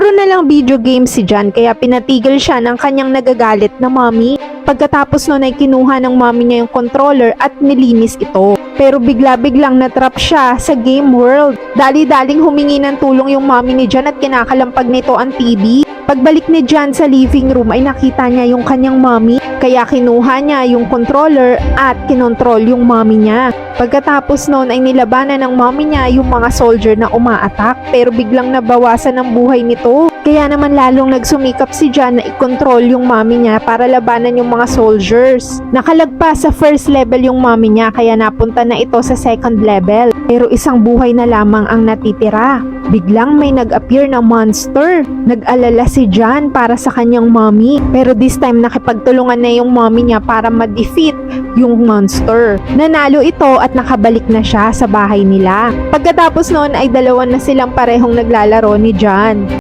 Puro na lang video game si John kaya pinatigil siya ng kanyang nagagalit na mommy. Pagkatapos nun ay kinuha ng mommy niya yung controller at nilinis ito. Pero bigla-biglang natrap siya sa game world. Dali-daling humingi ng tulong yung mommy ni John at kinakalampag nito ang TV. Pagbalik ni John sa living room ay nakita niya yung kanyang mommy. Kaya kinuha niya yung controller at kinontrol yung mommy niya. Pagkatapos noon ay nilabanan ng mommy niya yung mga soldier na umaatak. Pero biglang nabawasan ang buhay nito. Kaya naman lalong nagsumikap si John na i-control yung mommy niya para labanan yung mga soldiers. Nakalagpas sa first level yung mommy niya kaya napunta na ito sa second level. Pero isang buhay na lamang ang natitira. Biglang may nag-appear na monster. Nag-alala si John para sa kanyang mommy. Pero this time nakipagtulungan na yung mommy niya para ma-defeat yung monster. Nanalo ito at nakabalik na siya sa bahay nila. Pagkatapos noon ay dalawa na silang parehong naglalaro ni John.